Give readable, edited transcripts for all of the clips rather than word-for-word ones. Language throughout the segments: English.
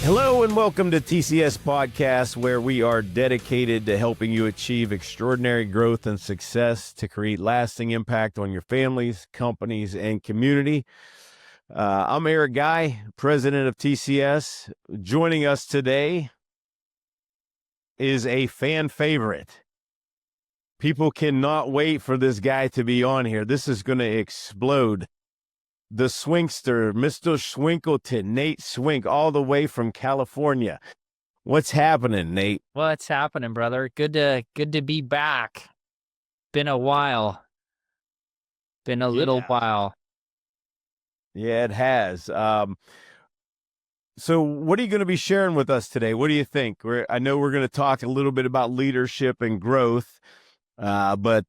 Hello and welcome to TCS Podcast, where we are dedicated to helping you achieve extraordinary growth and success to create lasting impact on your families, companies, and community. I'm Eric Guy, president of TCS. Joining us today is a fan favorite. People cannot wait for this guy to be on here. This is going to explode. The Swinkster, Mr. Swinkleton, Nate Swink, all the way from California. What's happening, Nate? What's happening, brother? Good to be back. Been a while. Been a little while. Yeah, it has. So what are you going to be sharing with us today? What do you think? I know we're going to talk a little bit about leadership and growth, but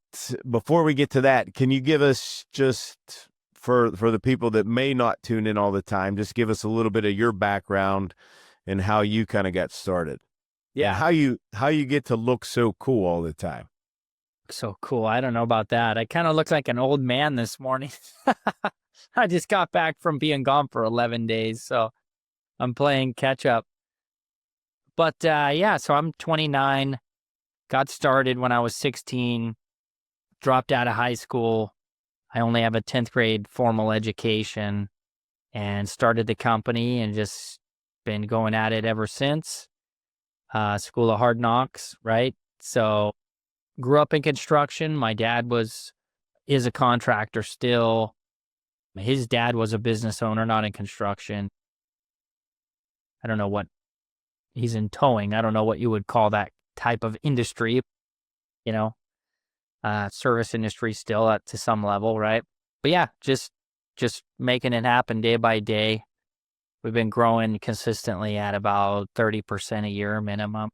before we get to that, can you give us just... For the people that may not tune in all the time, just give us a little bit of your background and how you kind of got started. Yeah. And how you get to look so cool all the time. So cool. I don't know about that. I kind of look like an old man this morning. I just got back from being gone for 11 days, so I'm playing catch up. But yeah, so I'm 29, got started when I was 16, dropped out of high school. I only have a 10th grade formal education and started the company and just been going at it ever since. School of hard knocks, right? So grew up in construction. My dad is a contractor still. His dad was a business owner, not in construction. I don't know what he's in towing. I don't know what you would call that type of industry, you know. Service industry still to some level, right? But yeah, just making it happen day by day. We've been growing consistently at about 30% a year minimum.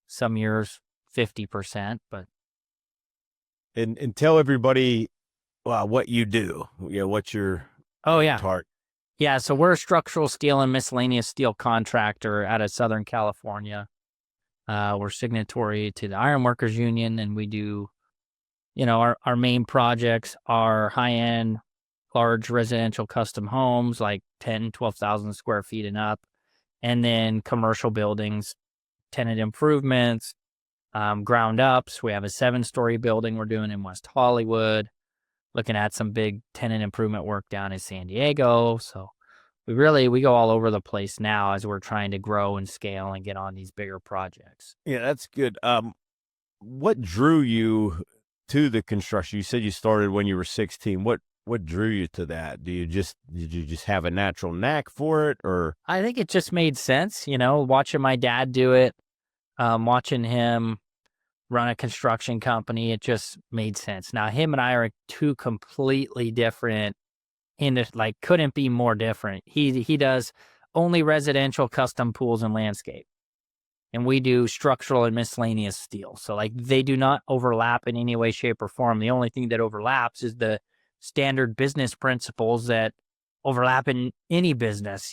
Some years 50%, but And tell everybody what you do. What's your part? Yeah, so we're a structural steel and miscellaneous steel contractor out of Southern California. We're signatory to the Iron Workers Union, and we do, our main projects are high-end, large residential custom homes, like 10, 12,000 square feet and up, and then commercial buildings, tenant improvements, ground ups. We have a 7-story building we're doing in West Hollywood, looking at some big tenant improvement work down in San Diego. So we go all over the place now as we're trying to grow and scale and get on these bigger projects. Yeah, that's good. What drew you to the construction? You said you started when you were 16. What drew you to that? Did you just have a natural knack for it, or? I think it just made sense, watching my dad do it, watching him run a construction company. It just made sense. Now, him and I are two completely different, couldn't be more different. He does only residential custom pools and landscape, and we do structural and miscellaneous steel. So they do not overlap in any way, shape, or form. The only thing that overlaps is the standard business principles that overlap in any business,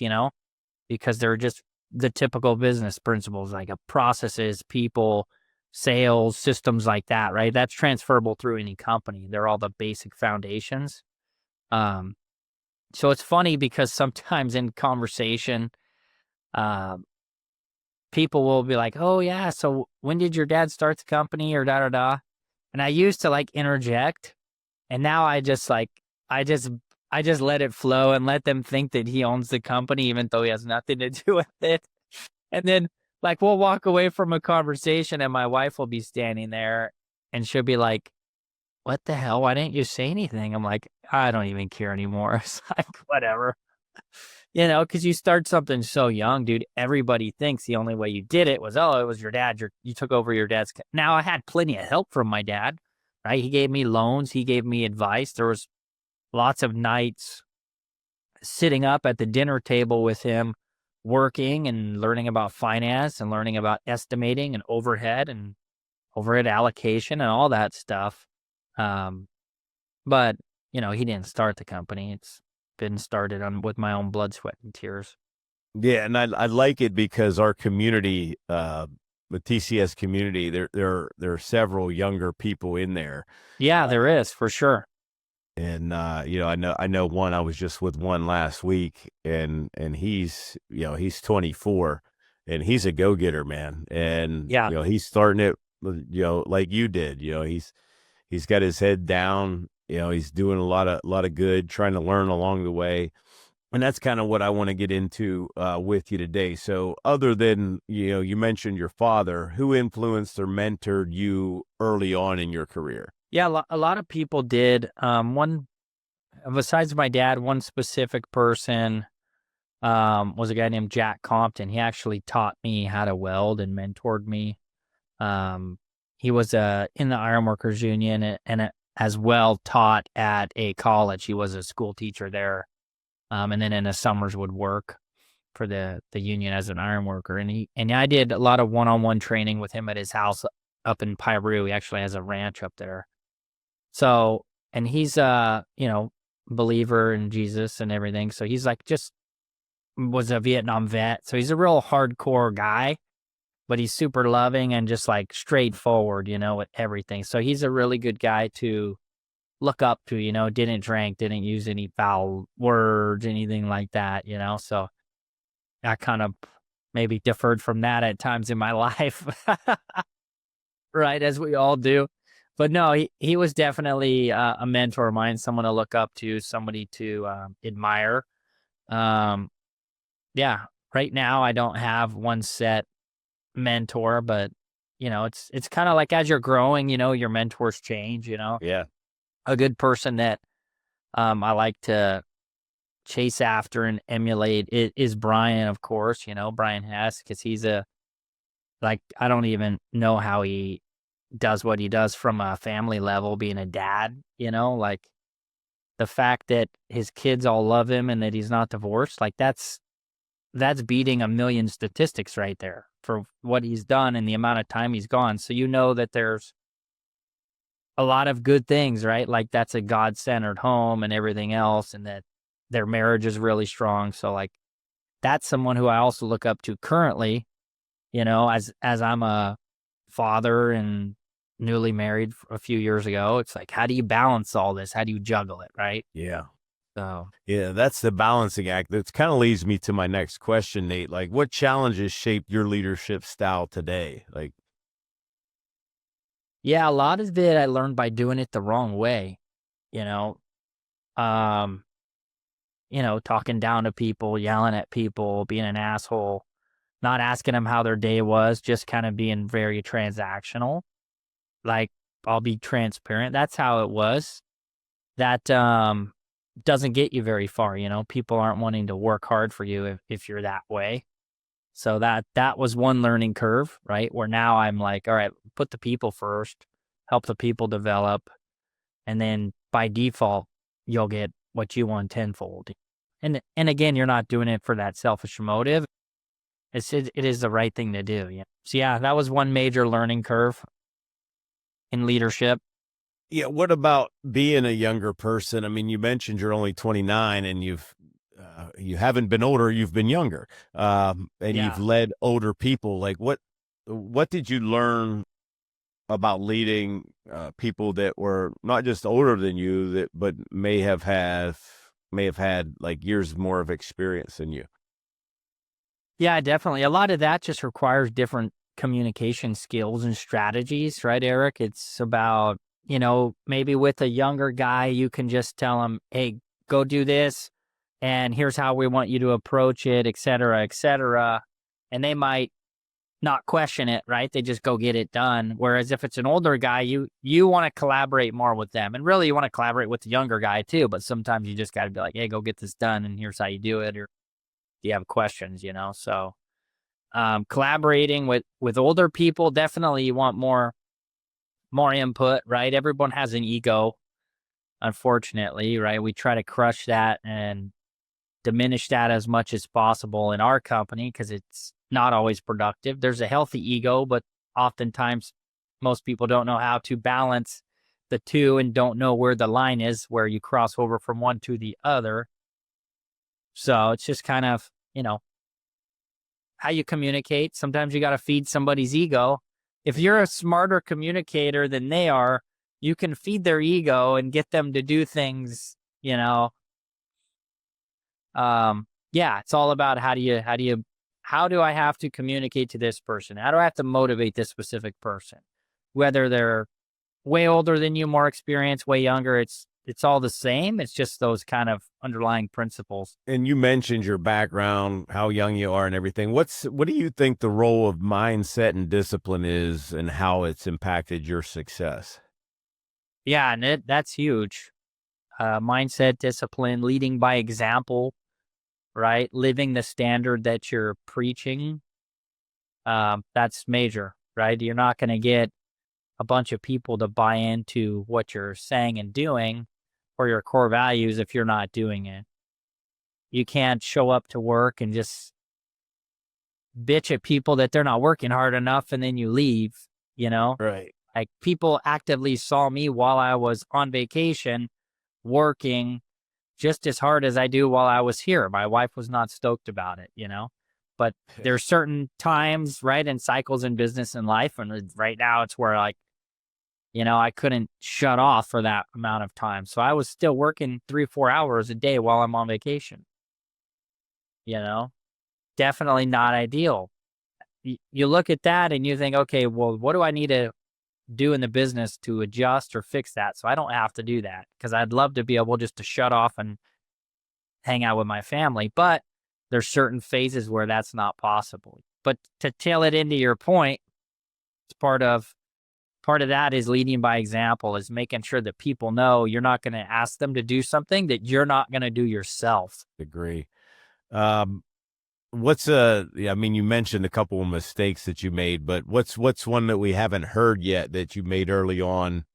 because they're just the typical business principles, like processes, people, sales, systems like that, right? That's transferable through any company. They're all the basic foundations. So it's funny because sometimes in conversation, people will be like, "Oh yeah, so when did your dad start the company?" or da da da. And I used to interject, and now I just let it flow and let them think that he owns the company, even though he has nothing to do with it. And then we'll walk away from a conversation, and my wife will be standing there, and she'll be like, "What the hell? Why didn't you say anything?" I'm like, "I don't even care anymore." It's whatever. Because you start something so young, dude. Everybody thinks the only way you did it was, it was your dad. You took over your dad's. Now, I had plenty of help from my dad, right? He gave me loans. He gave me advice. There was lots of nights sitting up at the dinner table with him, working and learning about finance and learning about estimating and overhead allocation and all that stuff. But, he didn't start the company. It's been started with my own blood, sweat, and tears. Yeah, and I like it because our community, the TCS community, there are several younger people in there. Yeah, there is, for sure. And I know one. I was just with one last week, and he's he's 24, and he's a go getter, man. And Yeah. he's starting it, like you did. He's got his head down. He's doing a lot of good, trying to learn along the way. And that's kind of what I want to get into with you today. So other than, you mentioned your father, who influenced or mentored you early on in your career? Yeah, a lot of people did. One besides my dad, one specific person was a guy named Jack Compton. He actually taught me how to weld and mentored me. He was in the Ironworkers Union and as well taught at a college. He was a school teacher there, and then in the summers would work for the union as an ironworker. And I did a lot of one-on-one training with him at his house up in Piru. He actually has a ranch up there. So, and he's believer in Jesus and everything. So he's like was a Vietnam vet. So he's a real hardcore guy, but he's super loving and just like straightforward, with everything. So he's a really good guy to look up to, didn't drink, didn't use any foul words, anything like that, So I kind of maybe deferred from that at times in my life, right? As we all do. But no, he was definitely a mentor of mine, someone to look up to, somebody to admire. Yeah, right now I don't have one set mentor, but it's kind of like as you're growing, your mentors change. Yeah. A good person that I like to chase after and emulate is Brian, of course. Brian Hess, because he's I don't even know how he does what he does from a family level, being a dad, like the fact that his kids all love him and that he's not divorced, like that's beating a million statistics right there for what he's done and the amount of time he's gone. So that there's a lot of good things, right? Like that's a God-centered home and everything else, and that their marriage is really strong. So like that's someone who I also look up to currently, as I'm a father and newly married a few years ago. It's like, how do you balance all this? How do you juggle it, right? Yeah. So Yeah, that's the balancing act. That kind of leads me to my next question, Nate. Like, what challenges shaped your leadership style today? Like, yeah, a lot of it I learned by doing it the wrong way, you know, um, talking down to people, yelling at people, being an asshole, not asking them how their day was, just kind of being very transactional. Like, I'll be transparent. That's how it was. That doesn't get you very far. People aren't wanting to work hard for you if you're that way. So that was one learning curve, right? Where now I'm like, all right, put the people first, help the people develop, and then by default, you'll get what you want tenfold. And again, you're not doing it for that selfish motive. It is the right thing to do. Yeah. So yeah, that was one major learning curve in leadership. yeah, what about being a younger person? I mean, you mentioned you're only 29 and you haven't been older, you've been younger. And you've Yeah. led older people. Like what did you learn about leading people that were not just older than you but may have had like years more of experience than you? Yeah, definitely. A lot of that just requires different communication skills and strategies, right, Eric? It's about, maybe with a younger guy, you can just tell him, hey, go do this, and here's how we want you to approach it, et cetera, et cetera. And they might not question it, right? They just go get it done. Whereas if it's an older guy, you want to collaborate more with them. And really you want to collaborate with the younger guy too, but sometimes you just got to be like, hey, go get this done and here's how you do it. Or do you have questions, So collaborating with older people, definitely you want more input, right? Everyone has an ego, unfortunately, right? We try to crush that and diminish that as much as possible in our company because it's not always productive. There's a healthy ego, but oftentimes most people don't know how to balance the two and don't know where the line is where you cross over from one to the other. So it's just kind of, how you communicate. Sometimes you got to feed somebody's ego. If you're a smarter communicator than they are, you can feed their ego and get them to do things, yeah, it's all about how do I have to communicate to this person? How do I have to motivate this specific person? Whether they're way older than you, more experienced, way younger, it's all the same. It's just those kind of underlying principles. And you mentioned your background, how young you are and everything. What do you think the role of mindset and discipline is and how it's impacted your success? Yeah, and that's huge. Mindset, discipline, leading by example, right? Living the standard that you're preaching. That's major, right? You're not going to get a bunch of people to buy into what you're saying and doing or your core values if you're not doing it. You can't show up to work and just bitch at people that they're not working hard enough and then you leave, Right. Like people actively saw me while I was on vacation working just as hard as I do while I was here. My wife was not stoked about it, but there's certain times, right, and cycles in business and life. And right now it's where I couldn't shut off for that amount of time. So I was still working 3-4 hours a day while I'm on vacation. Definitely not ideal. You look at that and you think, okay, well, what do I need to do in the business to adjust or fix that so I don't have to do that? Because I'd love to be able just to shut off and hang out with my family. But there's certain phases where that's not possible. But to tail it into your point, it's part of that is leading by example, is making sure that people know you're not going to ask them to do something that you're not going to do yourself. Agree. You mentioned a couple of mistakes that you made, but what's one that we haven't heard yet that you made early on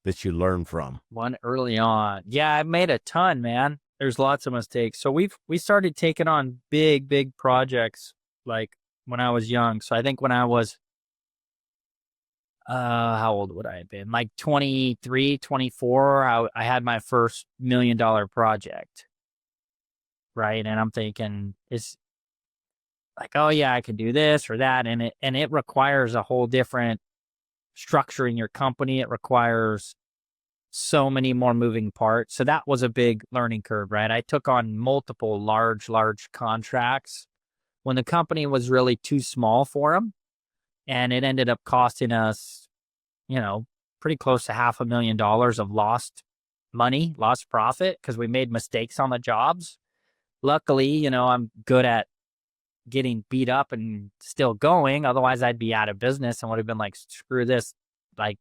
that you learned from? One early on. Yeah, I made a ton, man. There's lots of mistakes. So we started taking on big projects like when I was young. So I think when I was how old would I have been? Like 23, 24, I had my first $1 million project. Right. And I'm thinking it's like, oh yeah, I could do this or that. And it requires a whole different structure in your company. It requires so many more moving parts. So that was a big learning curve, right? I took on multiple large contracts when the company was really too small for them. And it ended up costing us, pretty close to $500,000 of lost money, lost profit, because we made mistakes on the jobs. Luckily, I'm good at getting beat up and still going. Otherwise, I'd be out of business and would have been like, screw this. Like,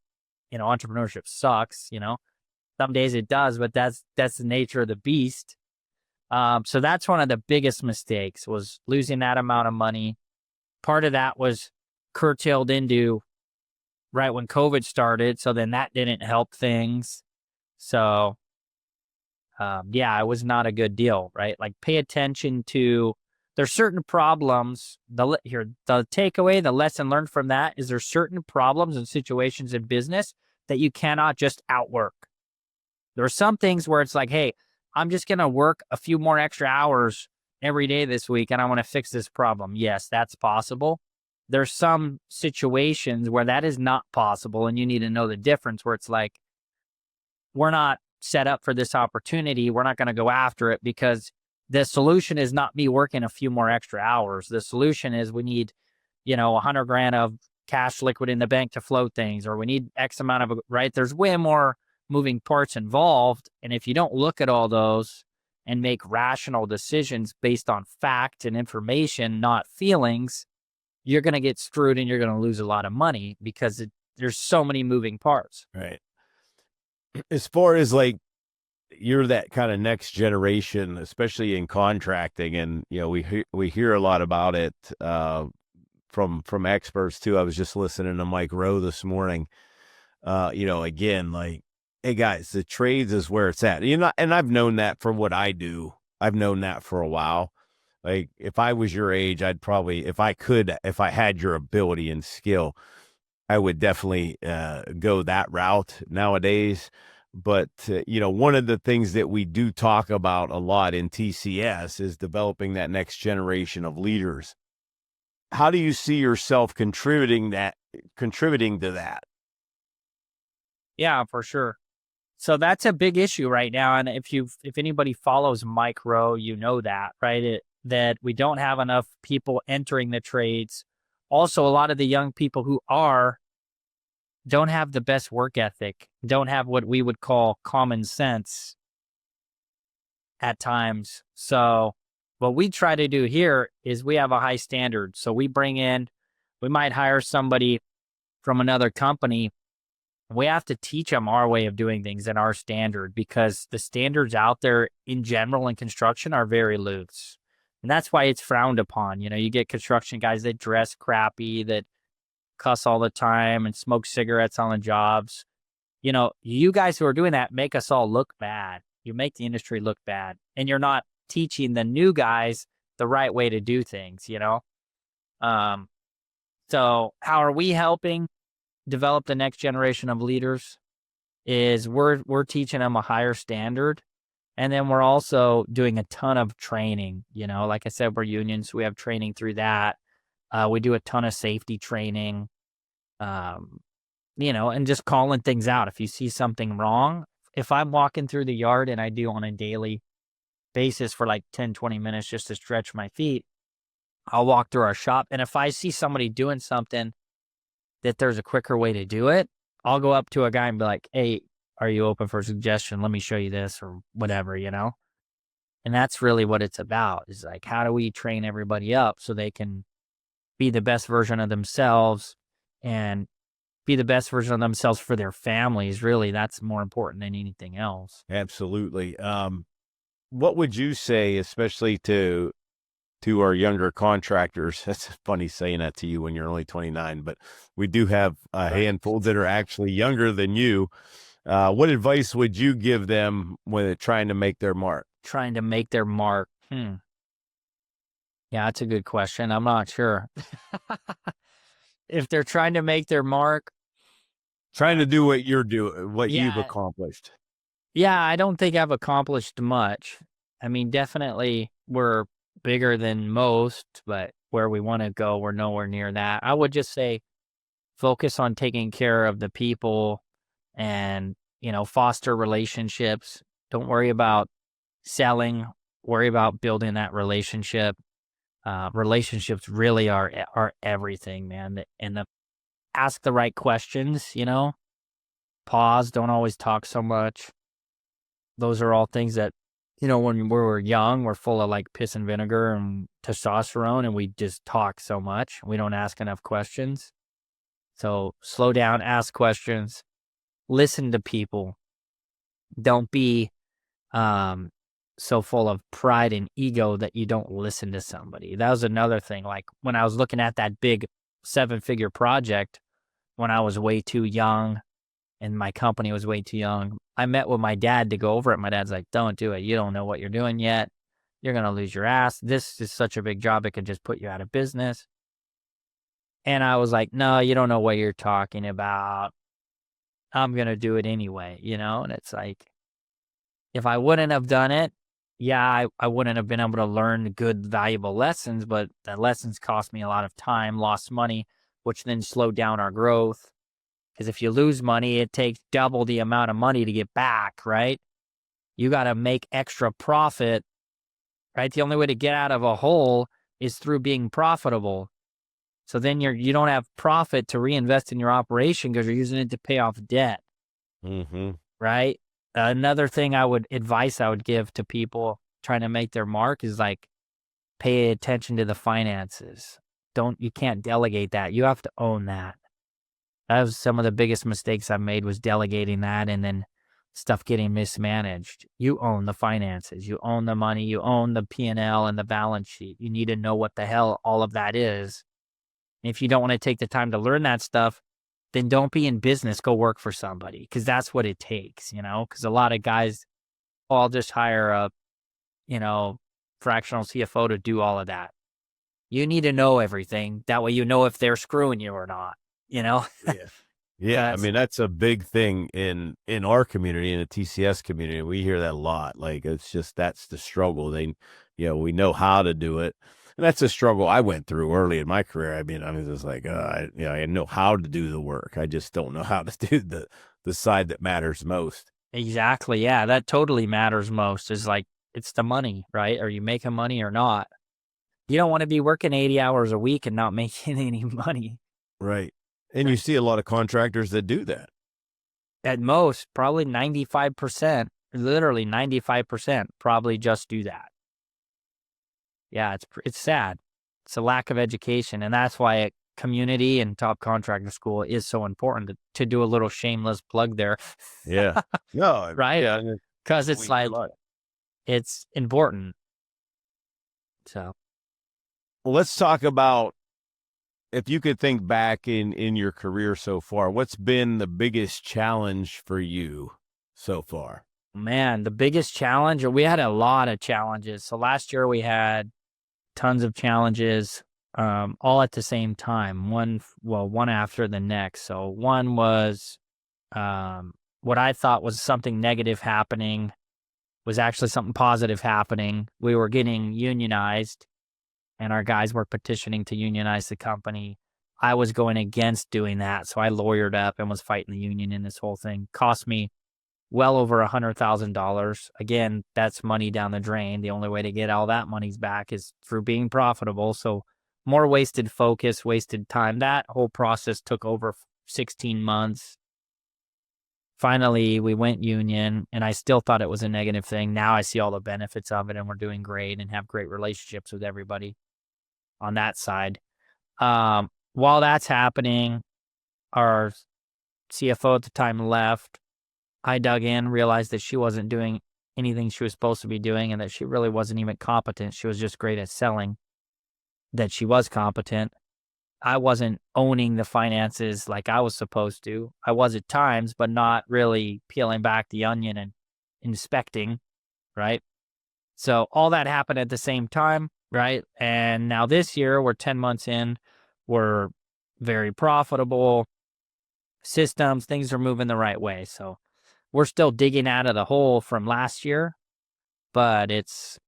entrepreneurship sucks, Some days it does, but that's the nature of the beast. So that's one of the biggest mistakes, was losing that amount of money. Part of that was curtailed into right when COVID started. So then that didn't help things. So, it was not a good deal, right? Like, pay attention to, there's certain problems. The takeaway, the lesson learned from that is there's certain problems and situations in business that you cannot just outwork. There are some things where it's like, hey, I'm just going to work a few more extra hours every day this week and I want to fix this problem. Yes, that's possible. There's some situations where that is not possible, and you need to know the difference, where it's like, we're not set up for this opportunity. We're not going to go after it, because the solution is not me working a few more extra hours. The solution is we need, $100,000 of cash liquid in the bank to float things, or we need X amount of, right? There's way more moving parts involved. And if you don't look at all those and make rational decisions based on fact and information, not feelings, you're going to get screwed and you're going to lose a lot of money, because there's so many moving parts. Right. As far as like, you're that kind of next generation, especially in contracting, and we hear a lot about it from experts too. I was just listening to Mike Rowe this morning. Again, like, hey guys, the trades is where it's at. And I've known that for what I do. I've known that for a while. Like, if I was your age, I'd probably, if I had your ability and skill, I would definitely go that route nowadays. But, one of the things that we do talk about a lot in TCS is developing that next generation of leaders. How do you see yourself contributing to that? Yeah, for sure. So that's a big issue right now. And if anybody follows micro, you know that, right? That we don't have enough people entering the trades. Also, a lot of the young people who don't have the best work ethic, don't have what we would call common sense at times. So what we try to do here is we have a high standard. So we might hire somebody from another company. We have to teach them our way of doing things and our standard, because the standards out there in general in construction are very loose. And that's why it's frowned upon. You get construction guys that dress crappy, that cuss all the time and smoke cigarettes on the jobs. You guys who are doing that make us all look bad. You make the industry look bad, and you're not teaching the new guys the right way to do things. So how are we helping develop the next generation of leaders? Is we're teaching them a higher standard, and then we're also doing a ton of training. Like I said, we're unions, we have training through that. We do a ton of safety training, and just calling things out. If you see something wrong, if I'm walking through the yard, and I do on a daily basis for like 10-20 minutes just to stretch my feet, I'll walk through our shop, and if I see somebody doing something that there's a quicker way to do it, I'll go up to a guy and be like, hey, are you open for a suggestion? Let me show you this, or whatever. And that's really what it's about, is like, how do we train everybody up so they can be the best version of themselves, and be the best version of themselves for their families. Really, that's more important than anything else. Absolutely. What would you say, especially to our younger contractors? That's funny saying that to you when you're only 29, but we do have a handful that are actually younger than you. What advice would you give them when they're trying to make their mark? Trying to make their mark. Yeah, that's a good question. I'm not sure. If they're trying to make their mark, trying to do what you're doing, what you've accomplished. Yeah, I don't think I've accomplished much. I mean, definitely we're bigger than most, but where we want to go, we're nowhere near that. I would just say focus on taking care of the people and, foster relationships. Don't worry about selling, worry about building that relationship. Relationships really are everything, man. And ask the right questions, pause, don't always talk so much. Those are all things that, when we're young, we're full of like piss and vinegar and testosterone, and we just talk so much. We don't ask enough questions. So slow down, ask questions, listen to people. Don't be so full of pride and ego that you don't listen to somebody. That was another thing. Like when I was looking at that big 7-figure project, when I was way too young and my company was way too young, I met with my dad to go over it. My dad's like, don't do it. You don't know what you're doing yet. You're going to lose your ass. This is such a big job. It could just put you out of business. And I was like, no, you don't know what you're talking about. I'm going to do it anyway, And it's like, if I wouldn't have done it, yeah, I wouldn't have been able to learn good, valuable lessons, but the lessons cost me a lot of time, lost money, which then slowed down our growth. Because if you lose money, it takes double the amount of money to get back, right? You got to make extra profit, right? The only way to get out of a hole is through being profitable. So then you don't have profit to reinvest in your operation because you're using it to pay off debt, right? Another thing advice I would give to people trying to make their mark is like, pay attention to the finances. You can't delegate that. You have to own that. That was some of the biggest mistakes I made, was delegating that and then stuff getting mismanaged. You own the finances. You own the money. You own the P&L and the balance sheet. You need to know what the hell all of that is. And if you don't want to take the time to learn that stuff, then don't be in business. Go work for somebody, because that's what it takes, because a lot of guys, I'll just hire a, fractional CFO to do all of that. You need to know everything. That way you know if they're screwing you or not, Yeah. I mean, that's a big thing in our community, in the TCS community. We hear that a lot. Like, it's just, that's the struggle. We know how to do it. And that's a struggle I went through early in my career. I mean, I was just like, I know how to do the work. I just don't know how to do the side that matters most. Exactly. Yeah, that totally matters most is like, it's the money, right? Are you making money or not? You don't want to be working 80 hours a week and not making any money. Right. And you see a lot of contractors that do that. At most, probably 95%, literally 95% probably just do that. Yeah, it's sad. It's a lack of education, and that's why community and Top Contractor School is so important to do a little shameless plug there. Yeah. No. Right? Yeah. Because it's like, it's important. So, Well, let's talk about, if you could think back in your career so far, what's been the biggest challenge for you so far? man, the biggest challenge, or we had a lot of challenges. So last year we had tons of challenges, all at the same time, one after the next. So one was what I thought was something negative happening was actually something positive happening. We were getting unionized, and our guys were petitioning to unionize the company. I was going against doing that, so I lawyered up and was fighting the union in this whole thing. Cost me well over $100,000. Again, that's money down the drain. The only way to get all that money's back is through being profitable. So more wasted focus, wasted time. That whole process took over 16 months. Finally, we went union, and I still thought it was a negative thing. Now I see all the benefits of it, and we're doing great and have great relationships with everybody on that side. While that's happening, our CFO at the time left. I dug in, realized that she wasn't doing anything she was supposed to be doing and that she really wasn't even competent. She was just great at selling, that she was competent. I wasn't owning the finances like I was supposed to. I was at times, but not really peeling back the onion and inspecting, right? So all that happened at the same time, right? And now this year, we're 10 months in, we're very profitable, systems, things are moving the right way. So we're still digging out of the hole from last year, but it's,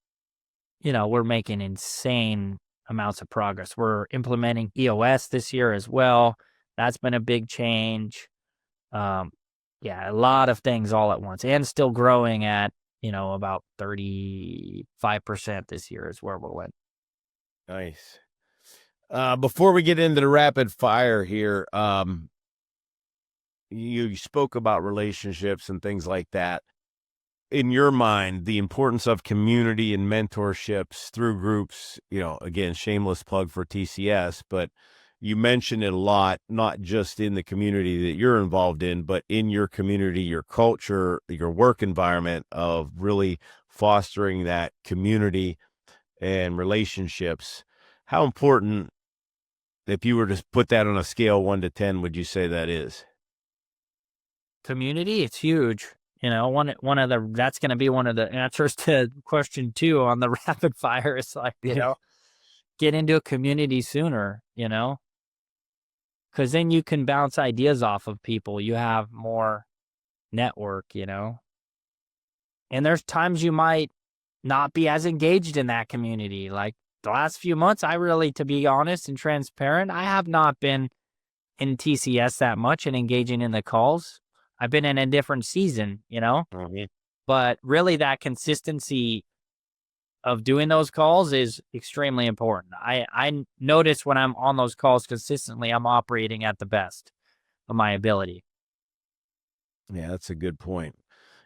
we're making insane amounts of progress. We're implementing EOS this year as well. That's been a big change. Yeah, a lot of things all at once, and still growing at, about 35% this year is where we're at. Nice. Before we get into the rapid fire here, you spoke about relationships and things like that. In your mind, the importance of community and mentorships through groups, again, shameless plug for TCS, but you mentioned it a lot, not just in the community that you're involved in, but in your community, your culture, your work environment, of really fostering that community and relationships. How important, if you were to put that on a scale 1 to 10, would you say that is? Community, it's huge. That's going to be one of the answers to question 2 on the rapid fire. It's like, get into a community sooner, because then you can bounce ideas off of people. You have more network, and there's times you might not be as engaged in that community. Like the last few months, I really, to be honest and transparent, I have not been in TCS that much and engaging in the calls. I've been in a different season, Mm-hmm. but really that consistency of doing those calls is extremely important. I notice when I'm on those calls consistently, I'm operating at the best of my ability. Yeah, that's a good point.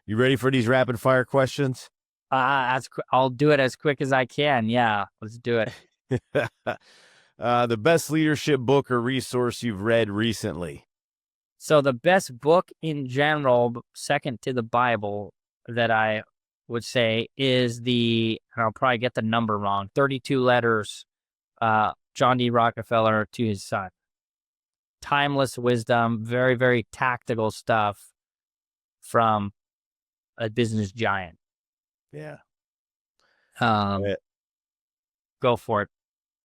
You ready for these rapid fire questions? I'll do it as quick as I can. Yeah, let's do it. The best leadership book or resource you've read recently? So the best book in general, second to the Bible, that I would say is and I'll probably get the number wrong, 32 Letters, John D. Rockefeller to his son. Timeless wisdom, very, very tactical stuff from a business giant. Yeah. Go for it.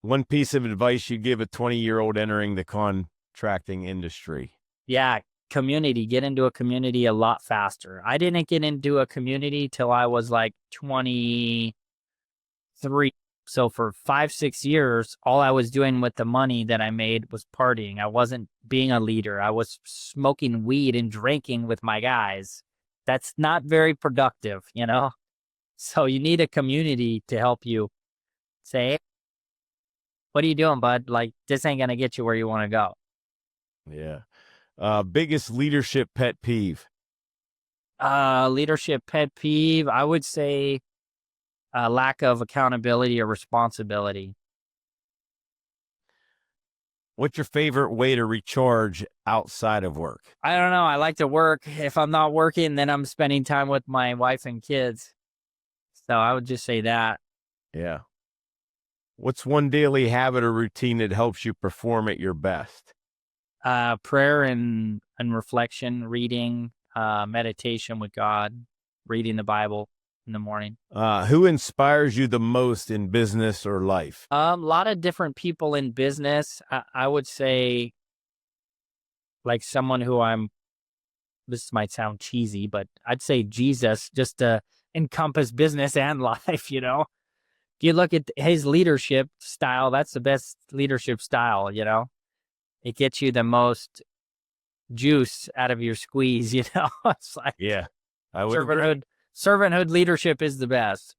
One piece of advice you give a 20-year-old entering the contracting industry? Yeah, community. Get into a community a lot faster. I didn't get into a community till I was like 23. So for 5-6 years, all I was doing with the money that I made was partying. I wasn't being a leader. I was smoking weed and drinking with my guys. That's not very productive, you know? So you need a community to help you say, "Hey, what are you doing, bud? Like, this ain't going to get you where you want to go." Yeah. Biggest leadership pet peeve? Leadership pet peeve, I would say lack of accountability or responsibility. What's your favorite way to recharge outside of work? I don't know. I like to work. If I'm not working, then I'm spending time with my wife and kids. So I would just say that. Yeah. What's one daily habit or routine that helps you perform at your best? Prayer and reflection, reading, meditation with God, reading the Bible in the morning. Who inspires you the most in business or life? A lot of different people in business. I would say like someone who this might sound cheesy, but I'd say Jesus, just to encompass business and life, you know? If you look at his leadership style, that's the best leadership style, you know? It gets you the most juice out of your squeeze, you know? It's like Yeah, I would agree. servanthood leadership is the best.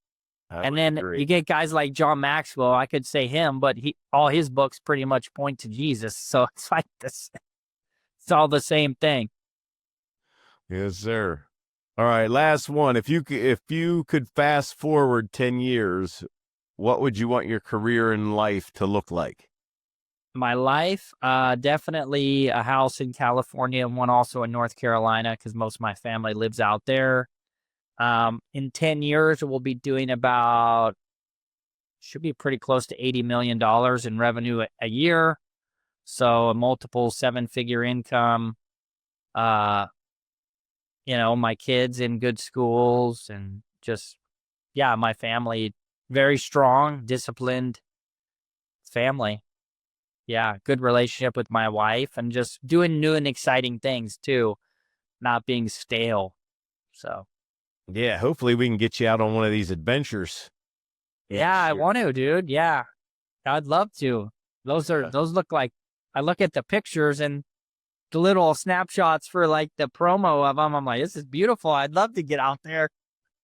I And would then agree. you get guys like John Maxwell. I could say him, but all his books pretty much point to Jesus. So it's like this, it's all the same thing. Yes, sir. All right, last one. If you could fast forward 10 years, what would you want your career and life to look like? My life, definitely a house in California and one also in North Carolina because most of my family lives out there. In 10 years, we'll be doing should be pretty close to $80 million in revenue a year. So a multiple 7-figure income, my kids in good schools and just, yeah, my family, very strong, disciplined family. Yeah, good relationship with my wife and just doing new and exciting things too, not being stale. So, Yeah, hopefully we can get you out on one of these adventures. yeah, I want to, dude. Yeah, I'd love to. Those look like, I look at the pictures and the little snapshots for like the promo of them. I'm like, this is beautiful. I'd love to get out there.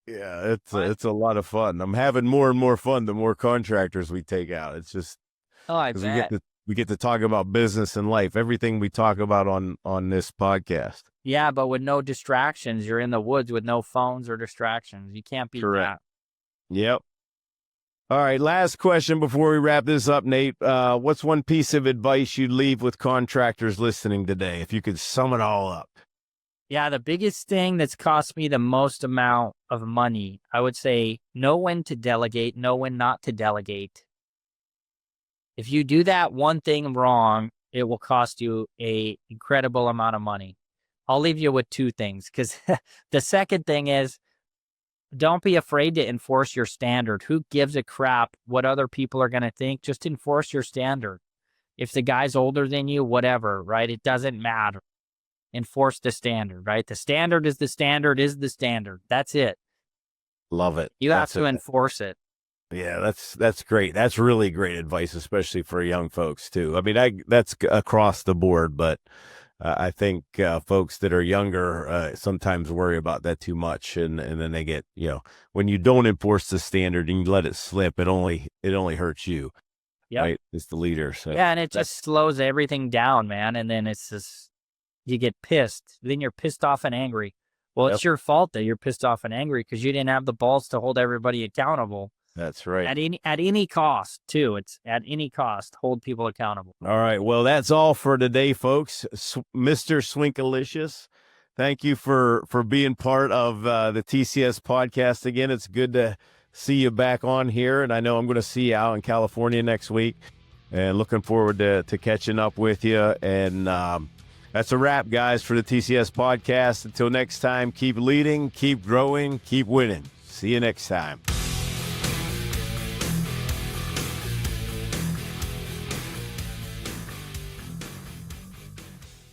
Yeah, it's a lot of fun. I'm having more and more fun the more contractors we take out. It's just Oh, I because bet. we get to talk about business and life, everything we talk about on this podcast. Yeah, but with no distractions. You're in the woods with no phones or distractions. You can't beat Correct. that. Yep. All right, last question before we wrap this up, Nate. What's one piece of advice you'd leave with contractors listening today, if you could sum it all up? Yeah, the biggest thing that's cost me the most amount of money, I would say know when to delegate, know when not to delegate. If you do that one thing wrong, it will cost you an incredible amount of money. I'll leave you with two things because the second thing is don't be afraid to enforce your standard. Who gives a crap what other people are going to think? Just enforce your standard. If the guy's older than you, whatever, right? It doesn't matter. Enforce the standard, right? The standard is the standard is the standard. That's it. Love it. You have to enforce it. Yeah, that's great. That's really great advice, especially for young folks too. I mean, that's across the board, but I think folks that are younger sometimes worry about that too much, and then they get, when you don't enforce the standard and you let it slip, it only hurts you. Yep. Right? It's the leader. So yeah, and it just slows everything down, man. And then it's just you get pissed. Then you're pissed off and angry. Well, it's your fault that you're pissed off and angry because you didn't have the balls to hold everybody accountable. That's right. At any cost, too. It's at any cost, hold people accountable. All right. Well, that's all for today, folks. Mr. Swinkalicious, thank you for being part of the TCS podcast again. It's good to see you back on here, and I know I'm going to see you out in California next week, and looking forward to catching up with you. And that's a wrap, guys, for the TCS podcast. Until next time, keep leading, keep growing, keep winning. See you next time.